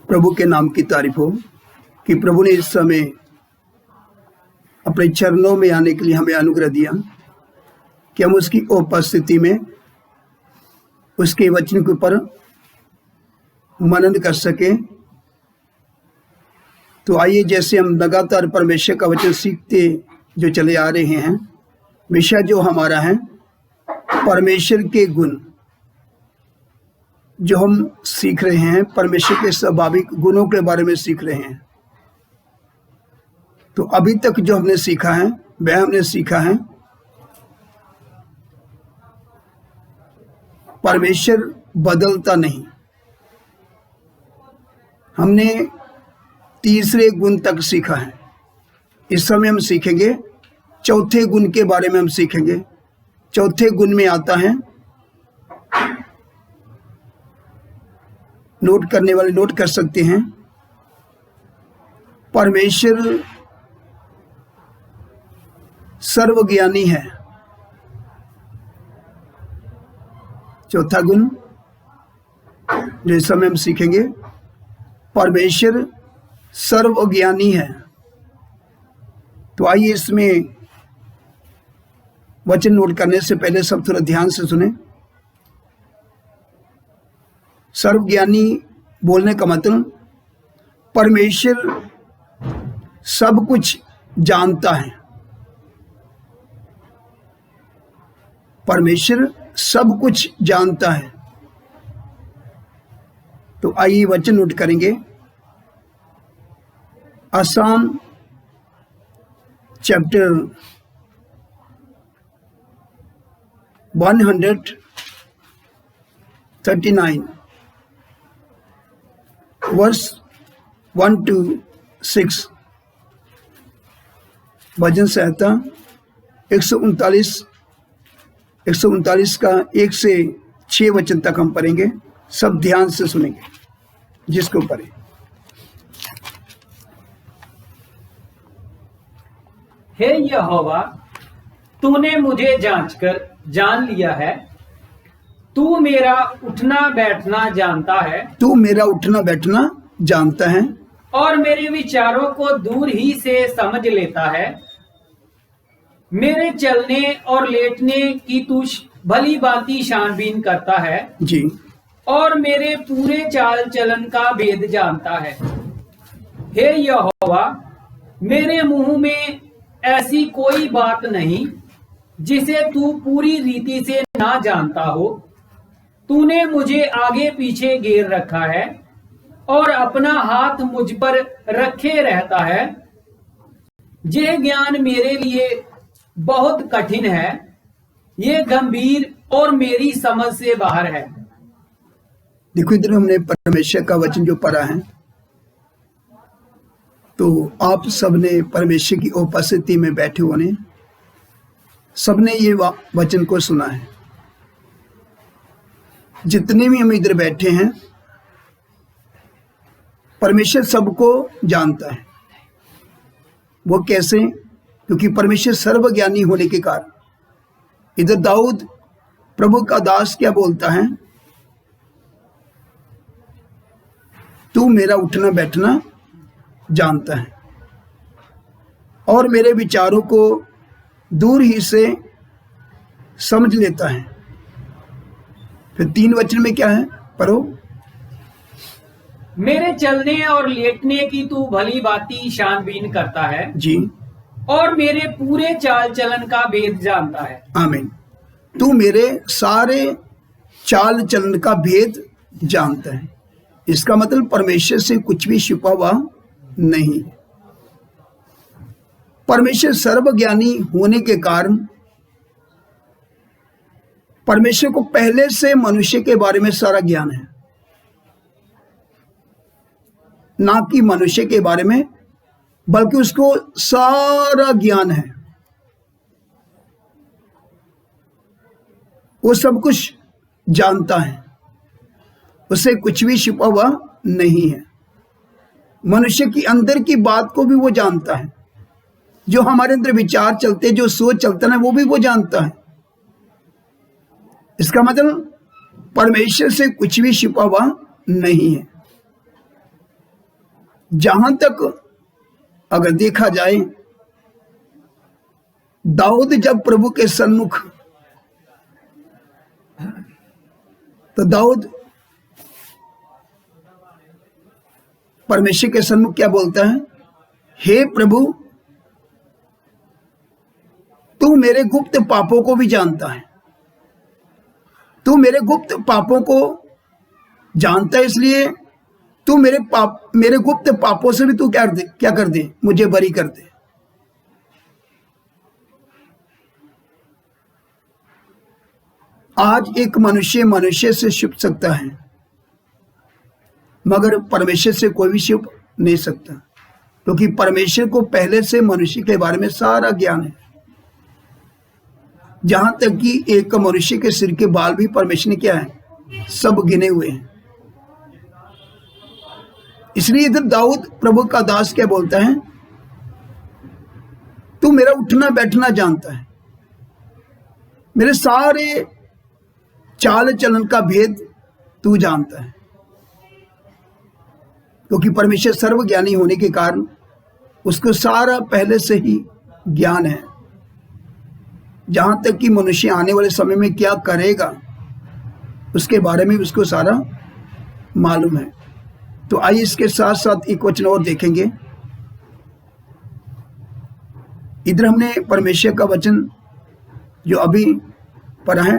प्रभु के नाम की तारीफ हो कि प्रभु ने इस समय अपने चरणों में आने के लिए हमें अनुग्रह दिया कि हम उसकी उपस्थिति में उसके वचन के ऊपर मनन कर सके। तो आइए, जैसे हम लगातार परमेश्वर का वचन सीखते जो चले आ रहे हैं, विषय जो हमारा है परमेश्वर के गुण जो हम सीख रहे हैं, परमेश्वर के स्वाभाविक गुणों के बारे में सीख रहे हैं। तो अभी तक जो हमने सीखा है वह हमने सीखा है परमेश्वर बदलता नहीं। हमने तीसरे गुण तक सीखा है। इस समय हम सीखेंगे चौथे गुण के बारे में। हम सीखेंगे चौथे गुण में आता है, नोट करने वाले नोट कर सकते हैं, परमेश्वर सर्वज्ञानी है। चौथा गुण जो इस समय हम सीखेंगे, परमेश्वर सर्वज्ञानी है। तो आइए, इसमें वचन नोट करने से पहले सब थोड़ा ध्यान से सुने। सर्वज्ञानी बोलने का मतलब परमेश्वर सब कुछ जानता है। परमेश्वर सब कुछ जानता है। तो आइए वचन नोट करेंगे। आसाम चैप्टर 139 वर्स 1 to 6, भजन संहिता 139 का 1 से 6 वचन तक हम पढ़ेंगे। सब ध्यान से सुनेंगे जिसको पढ़े। हे यहोवा, तूने मुझे जांचकर जान लिया है। तू मेरा उठना बैठना जानता है। तू मेरा उठना बैठना जानता है और मेरे विचारों को दूर ही से समझ लेता है। मेरे चलने और लेटने की तू भली भांति छानबीन करता है जी, और मेरे पूरे चाल चलन का भेद जानता है। हे यहोवा, मेरे मुंह में ऐसी कोई बात नहीं जिसे तू पूरी रीति से ना जानता हो। तूने मुझे आगे पीछे घेर रखा है और अपना हाथ मुझ पर रखे रहता है। यह ज्ञान मेरे लिए बहुत कठिन है, ये गंभीर और मेरी समझ से बाहर है। देखो, इधर हमने परमेश्वर का वचन जो पढ़ा है, तो आप सबने परमेश्वर की उपस्थिति में बैठे होने सबने ये वचन को सुना है। जितने भी हम इधर बैठे हैं, परमेश्वर सबको जानता है। वो कैसे? क्योंकि परमेश्वर सर्वज्ञानी होने के कारण। इधर दाऊद प्रभु का दास क्या बोलता है? तू मेरा उठना बैठना जानता है और मेरे विचारों को दूर ही से समझ लेता है। फिर 3 वचन में क्या है? पढ़ो। मेरे चलने और लेटने की तू भली भांति छानबीन करता है जी, और मेरे पूरे चाल चलन का भेद जानता है। आमीन। तू मेरे सारे चाल चलन का भेद जानता है। इसका मतलब परमेश्वर से कुछ भी छुपा हुआ नहीं। परमेश्वर सर्वज्ञानी होने के कारण परमेश्वर को पहले से मनुष्य के बारे में सारा ज्ञान है, ना कि मनुष्य के बारे में, बल्कि उसको सारा ज्ञान है। वो सब कुछ जानता है, उसे कुछ भी छुपा हुआ नहीं है। मनुष्य की अंदर की बात को भी वो जानता है। जो हमारे अंदर विचार चलते, जो सोच चलता है, वो भी वो जानता है। इसका मतलब परमेश्वर से कुछ भी छुपा हुआ नहीं है। जहां तक अगर देखा जाए, दाऊद जब प्रभु के सन्मुख, तो दाऊद परमेश्वर के सन्मुख क्या बोलता है? हे प्रभु, तू मेरे गुप्त पापों को भी जानता है। तू मेरे गुप्त पापों को जानता है, इसलिए तू मेरे गुप्त पापों से भी तू क्या कर दे, मुझे बरी कर दे। आज एक मनुष्य से छिप सकता है, मगर परमेश्वर से कोई भी छिप नहीं सकता, क्योंकि परमेश्वर को पहले से मनुष्य के बारे में सारा ज्ञान है। जहां तक कि एक मनुष्य के सिर के बाल भी परमेश्वर ने क्या है, सब गिने हुए हैं। इसलिए इधर दाऊद प्रभु का दास क्या बोलता है? तू मेरा उठना बैठना जानता है, मेरे सारे चाल चलन का भेद तू जानता है। क्योंकि परमेश्वर सर्वज्ञानी होने के कारण उसको सारा पहले से ही ज्ञान है। जहां तक कि मनुष्य आने वाले समय में क्या करेगा उसके बारे में उसको सारा मालूम है। तो आइए इसके साथ साथ एक वचन और देखेंगे। इधर हमने परमेश्वर का वचन जो अभी पढ़ा है,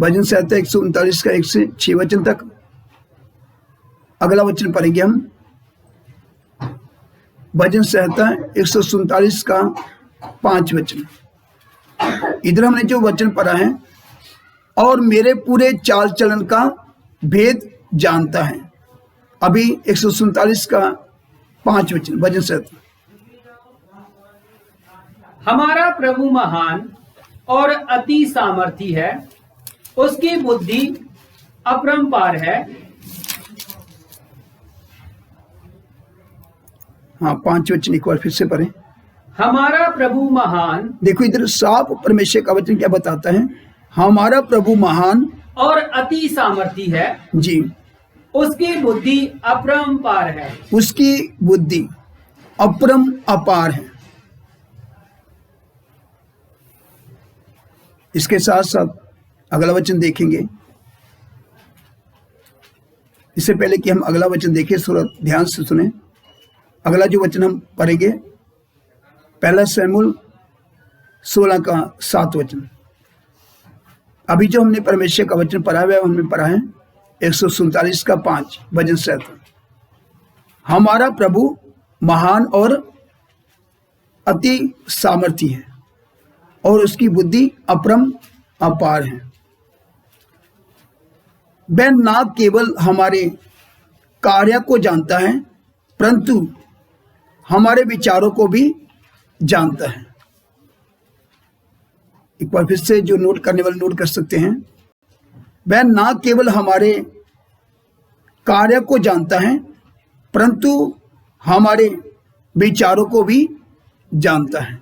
भजन संहिता 139 का 1 से 6 वचन तक। अगला वचन पढ़ेंगे हम भजन संहिता 147 का 5 वचन। इधर हमने जो वचन पढ़ा है, और मेरे पूरे चाल चलन का भेद जानता है। अभी 147 का 5 वचन भजन संहिता। हमारा प्रभु महान और अति सामर्थी है, उसकी बुद्धि अपरंपार है। हाँ, 5 वचन एक बार फिर से पढ़ें। हमारा प्रभु महान, देखो इधर साफ परमेश्वर का वचन क्या बताता है? हमारा प्रभु महान और अति सामर्थी है जी, उसकी बुद्धि अपरंपार है। उसकी बुद्धि अपरम अपार है। इसके साथ साथ अगला वचन देखेंगे। इससे पहले कि हम अगला वचन देखें, थोड़ा ध्यान से सुने। अगला जो वचन हम पढ़ेंगे, पहला शमूएल 16 का 7 वचन। अभी जो हमने परमेश्वर का वचन पढ़ा हुआ है, हमने पढ़ा है 147 का 5 भजन संहिता। हमारा प्रभु महान और अति सामर्थी है, और उसकी बुद्धि अपरम अपार है। वह ना केवल हमारे कार्य को जानता है, परंतु हमारे विचारों को भी जानता है। एक बार फिर से जो नोट करने वाले नोट कर सकते हैं। वह ना केवल हमारे कार्य को जानता है, परंतु हमारे विचारों को भी जानता है।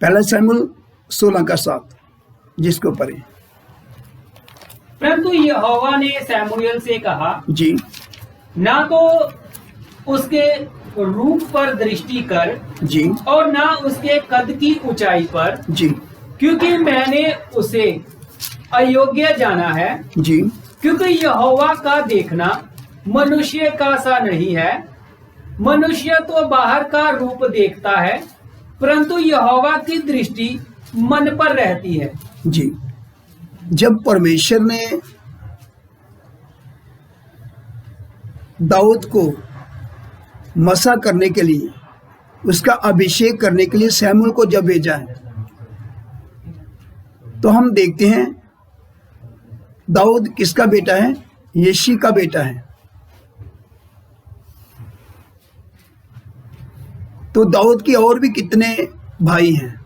पहला शमूएल 16 का 7, जिसको पढ़े। परंतु यहोवा ने शमूएल से कहा, जी, ना तो उसके रूप पर दृष्टि कर जी, और ना उसके कद की ऊंचाई पर, जी, क्योंकि मैंने उसे अयोग्य जाना है। जी, क्योंकि यहोवा का देखना मनुष्य का सा नहीं है। मनुष्य तो बाहर का रूप देखता है, परंतु यहोवा की दृष्टि मन पर रहती है। जी। जब परमेश्वर ने दाऊद को मसा करने के लिए, उसका अभिषेक करने के लिए शमूएल को जब भेजा है, तो हम देखते हैं दाऊद किसका बेटा है? यिशै का बेटा है। तो दाऊद के और भी कितने भाई हैं?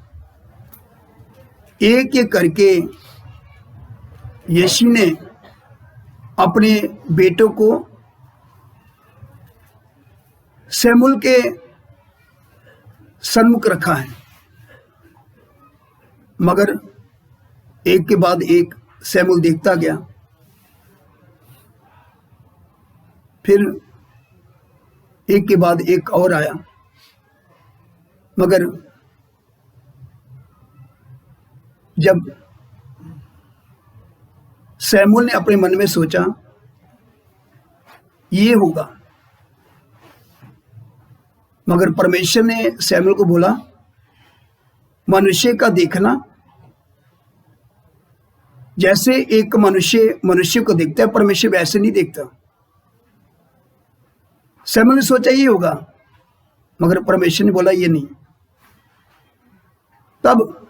एक एक करके यिशै ने अपने बेटों को शमूएल के सन्मुख रखा है, मगर एक के बाद एक शमूएल देखता गया। फिर एक के बाद एक और आया, मगर जब शमूएल ने अपने मन में सोचा ये होगा, मगर परमेश्वर ने शमूएल को बोला मनुष्य का देखना, जैसे एक मनुष्य को देखता है परमेश्वर वैसे नहीं देखता। शमूएल ने सोचा ये होगा, मगर परमेश्वर ने बोला ये नहीं। तब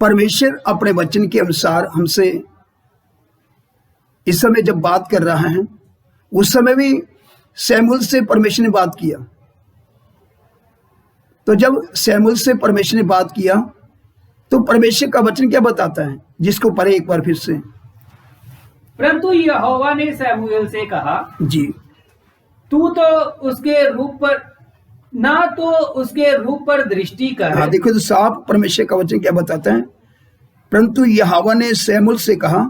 परमेश्वर अपने वचन के अनुसार हमसे इस समय जब बात कर रहा है, उस समय भी शमूएल से परमेश्वर ने बात किया। तो जब शमूएल से परमेश्वर ने बात किया तो परमेश्वर का वचन क्या बताता है, जिसको पढ़े एक बार फिर से। परंतु यहोवा ने शमूएल से कहा, जी, तू तो उसके रूप पर ना तो उसके रूप पर दृष्टि कर। हाँ, देखो तो साफ परमेश्वर का वचन क्या बताता है। परंतु यहोवा ने शमूएल से कहा,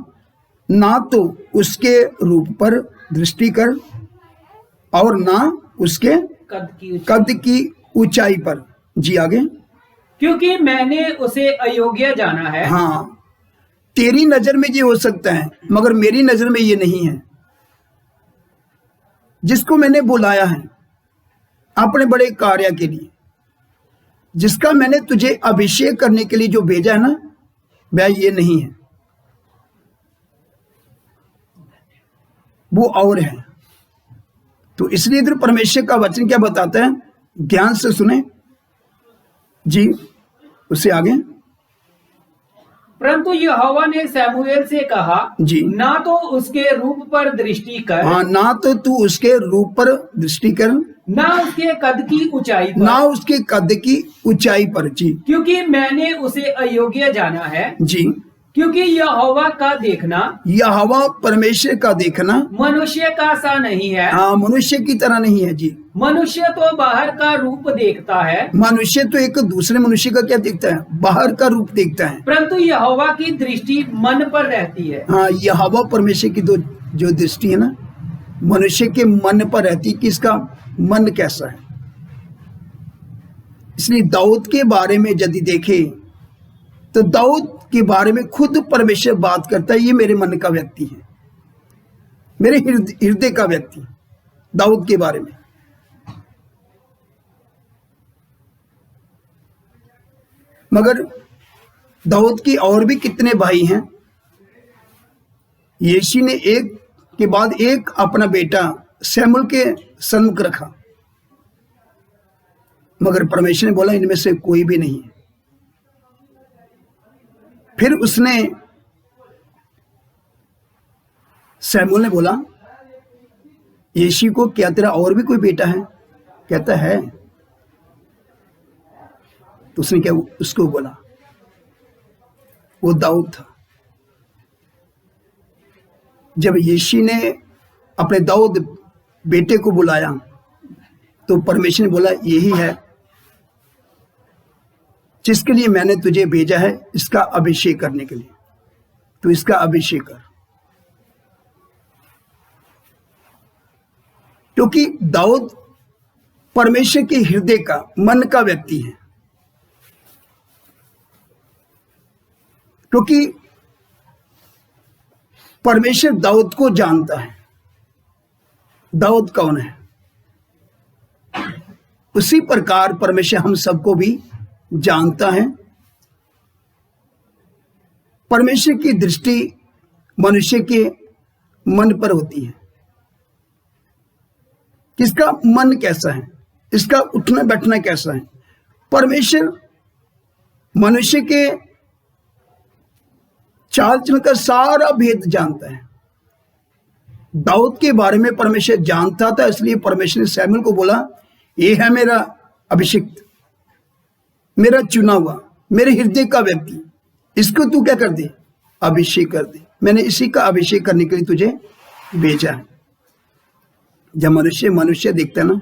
ना तो उसके रूप पर दृष्टि कर और ना उसके कद की ऊंचाई पर। जी आगे। क्योंकि मैंने उसे अयोग्य जाना है। हाँ, तेरी नजर में ये हो सकता है, मगर मेरी नजर में ये नहीं है। जिसको मैंने बुलाया है अपने बड़े कार्य के लिए, जिसका मैंने तुझे अभिषेक करने के लिए जो भेजा है ना, वह ये नहीं है, वो और है। तो इसलिए इधर परमेश्वर का वचन क्या बताता है, ध्यान से सुने जी। उससे आगे, परंतु यहोवा ने शमूएल से कहा, जी, ना तो उसके रूप पर दृष्टि कर। हाँ, ना तो तू उसके रूप पर दृष्टि कर, ना उसके कद की ऊंचाई पर, ना उसके कद की ऊंचाई पर। जी, क्योंकि मैंने उसे अयोग्य जाना है। जी, क्योंकि यहोवा का देखना, यहोवा परमेश्वर का देखना मनुष्य का सा नहीं है। हाँ, मनुष्य की तरह नहीं है। जी, मनुष्य तो बाहर का रूप देखता है, मनुष्य तो एक दूसरे मनुष्य का क्या देखता है, बाहर का रूप देखता है। परंतु यहोवा की दृष्टि मन पर रहती है। हाँ, यहोवा परमेश्वर की जो दृष्टि है ना, मनुष्य के मन पर रहती है कि इसका मन कैसा है। इसलिए दाऊद के बारे में यदि देखे तो दाऊद के बारे में खुद परमेश्वर बात करता है, ये मेरे मन का व्यक्ति है, मेरे हृदय का व्यक्ति, दाऊद के बारे में। मगर दाऊद की और भी कितने भाई हैं। यिशै ने एक के बाद एक अपना बेटा शमूएल के सन्मुख रखा, मगर परमेश्वर ने बोला इनमें से कोई भी नहीं है। फिर उसने शमूएल ने बोला यिशै को, क्या तेरा और भी कोई बेटा है? कहता है। तो उसने क्या उसको बोला, वो दाऊद था। जब यिशै ने अपने दाऊद बेटे को बुलाया तो परमेश्वर ने बोला यही है जिसके लिए मैंने तुझे भेजा है, इसका अभिषेक करने के लिए, तो इसका अभिषेक कर। क्योंकि दाऊद परमेश्वर के हृदय का, मन का व्यक्ति है। क्योंकि परमेश्वर दाऊद को जानता है, दाऊद कौन है। उसी प्रकार परमेश्वर हम सबको भी जानता है। परमेश्वर की दृष्टि मनुष्य के मन पर होती है, किसका मन कैसा है, इसका उठना बैठना कैसा है। परमेश्वर मनुष्य के चाल चलन का सारा भेद जानता है। दाऊद के बारे में परमेश्वर जानता था, इसलिए परमेश्वर ने शमूएल को बोला ये है मेरा अभिषिक्त, मेरा चुना हुआ, मेरे हृदय का व्यक्ति, इसको तू क्या कर दे, अभिषेक कर दे। मैंने इसी का अभिषेक करने के लिए तुझे भेजा है। जब मनुष्य देखता है ना,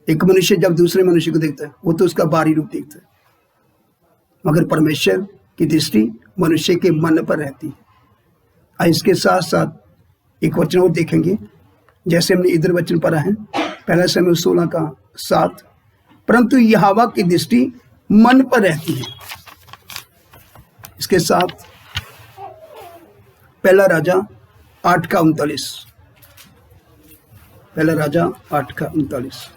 एक मनुष्य जब दूसरे मनुष्य को देखता है वो तो उसका बाहरी रूप देखता है, मगर परमेश्वर की दृष्टि मनुष्य के मन पर रहती है। इसके साथ साथ एक वचन और देखेंगे, जैसे हमने इधर वचन पढ़ा है, पहला शमूएल 16:7, परंतु यहोवा की दृष्टि मन पर रहती है। इसके साथ पहला राजा 8:39, पहला राजा 8:39।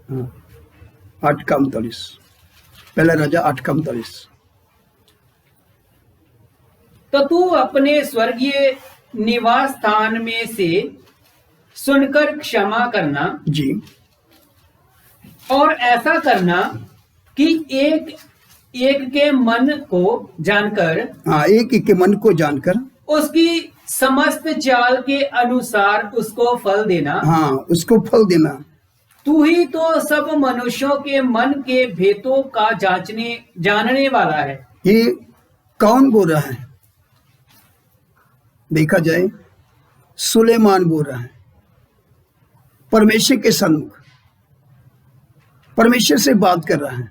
हाँ, 8:39, पहला राजा 8:39। तो तू अपने स्वर्गीय निवास स्थान में से सुनकर क्षमा करना जी, और ऐसा करना कि एक एक के मन को जानकर, हाँ, एक एक के मन को जानकर उसकी समस्त चाल के अनुसार उसको फल देना। हाँ, उसको फल देना। तू ही तो सब मनुष्यों के मन के भेदों का जानने वाला है। ये कौन बोल रहा है? देखा जाए, सुलेमान बोल रहा है। परमेश्वर के सन्मुख परमेश्वर से बात कर रहा है,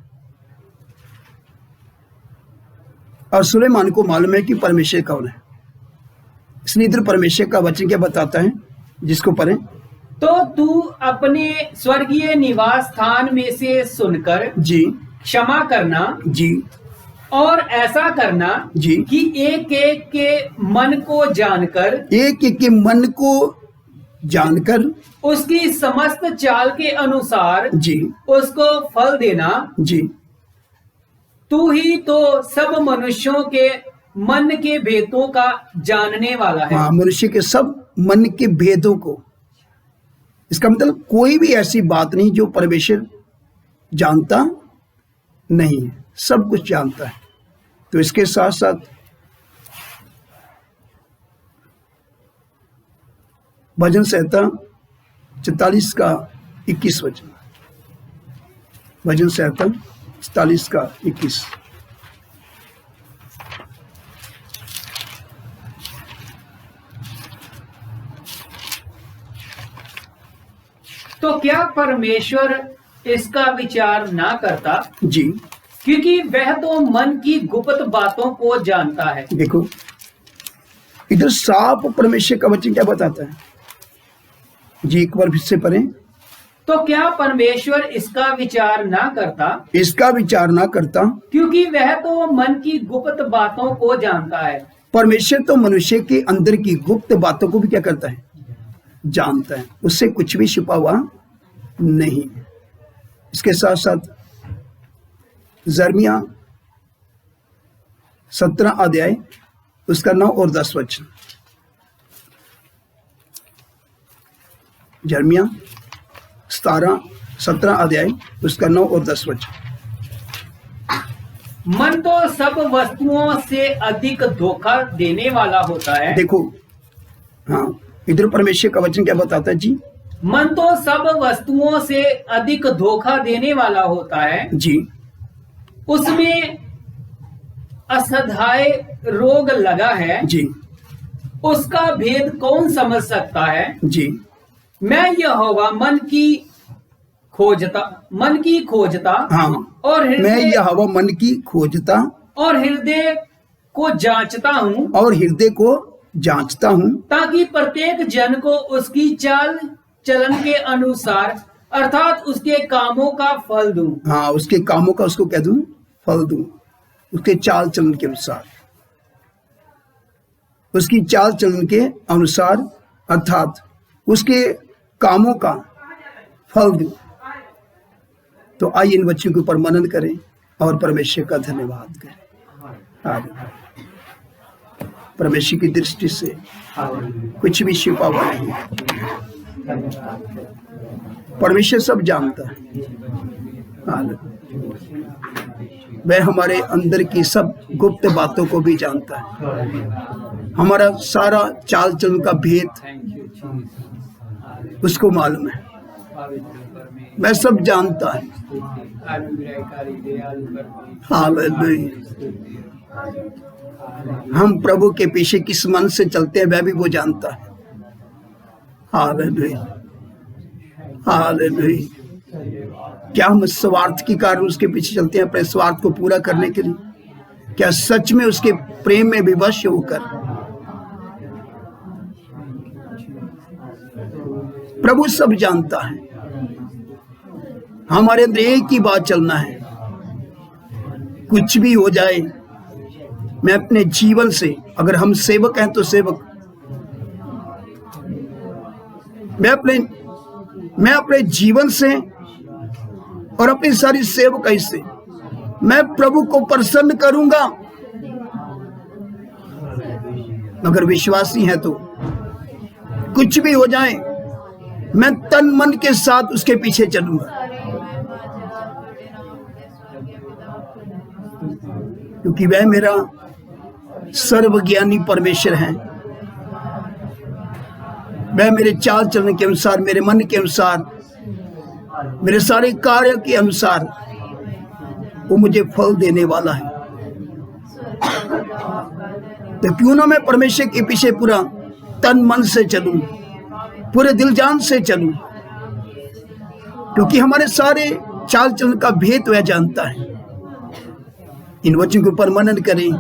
और सुलेमान को मालूम है कि परमेश्वर कौन है। इसलिए इधर परमेश्वर का वचन क्या बताता है, जिसको पढ़ें। तो तू अपने स्वर्गीय निवास स्थान में से सुनकर जी क्षमा करना जी और ऐसा करना जी कि एक एक के मन को जानकर, एक एक के मन को जानकर उसकी समस्त चाल के अनुसार जी उसको फल देना। जी तू ही तो सब मनुष्यों के मन के भेदों का जानने वाला है। हाँ, मनुष्य के सब मन के भेदों को। इसका मतलब कोई भी ऐसी बात नहीं जो परमेश्वर जानता नहीं है, सब कुछ जानता है। तो इसके साथ साथ भजन संहिता 44:21 वचन, भजन संहिता 44:21। तो क्या परमेश्वर इसका विचार ना करता? जी, क्योंकि वह तो मन की गुप्त बातों को जानता है। देखो इधर साफ परमेश्वर का वचन क्या बताता है जी, एक बार फिर से पढ़ें। तो क्या परमेश्वर इसका विचार ना करता? इसका विचार ना करता, क्योंकि वह तो मन की गुप्त बातों को जानता है। परमेश्वर तो मनुष्य के अंदर की गुप्त बातों को भी क्या करता है, जानता है। उससे कुछ भी छिपा हुआ नहीं। इसके साथ साथ यिर्मयाह 17 अध्याय उसका 9 और 10 वचन, यिर्मयाह 17 अध्याय उसका 9 और 10 वचन। मन तो सब वस्तुओं से अधिक धोखा देने वाला होता है। देखो, हाँ, इधर परमेश्वर का वचन क्या बताता है जी। मन तो सब वस्तुओं से अधिक धोखा देने वाला होता है। जी, उसमें असाध्य रोग लगा है। जी, उसका भेद कौन समझ सकता है? जी, मैं यहोवा मन की खोजता हाँ, और मैं यहोवा मन की खोजता और हृदय को जांचता हूँ, और हृदय को जांचता हूँ, ताकि प्रत्येक जन को उसकी चाल चलन के अनुसार अर्थात उसके कामों का फल दूं। हाँ, उसके कामों का उसको कह दूं, फल दूं, उसके चाल चलन के अनुसार, उसकी चाल चलन के अनुसार अर्थात उसके कामों का फल दूं। तो आइए इन बच्चों के ऊपर मनन करें और परमेश्वर का धन्यवाद करें। आमीन। परमेश्वर की दृष्टि से कुछ भी छिपा हुआ नहीं। परमेश्वर सब जानता है। आमीन। वह हमारे अंदर की सब गुप्त बातों को भी जानता है। हमारा सारा चाल चलन का भेद उसको मालूम है। वह सब जानता है। हालेलुया। हम प्रभु के पीछे किस मन से चलते हैं वह भी वो जानता है। Hallelujah, hallelujah. क्या हम स्वार्थ के कारण उसके पीछे चलते हैं, अपने स्वार्थ को पूरा करने के लिए? क्या सच में उसके प्रेम में विवश होकर? प्रभु सब जानता है। हमारे अंदर एक ही बात चलना है, कुछ भी हो जाए मैं अपने जीवन से, अगर हम सेवक हैं तो सेवक, मैं अपने जीवन से और अपनी सारी सेवकाई से मैं प्रभु को प्रसन्न करूंगा। अगर विश्वासी हैं तो कुछ भी हो जाए मैं तन मन के साथ उसके पीछे चलूंगा, क्योंकि वह मेरा सर्वज्ञानी परमेश्वर है। वह मेरे चाल चलन के अनुसार, मेरे मन के अनुसार, मेरे सारे कार्य के अनुसार वो मुझे फल देने वाला है। तो क्यों ना मैं परमेश्वर के पीछे पूरा तन मन से चलूं, पूरे दिल जान से चलूं, क्योंकि हमारे सारे चाल चलन का भेद वह जानता है। इन वचनों के ऊपर मनन करें।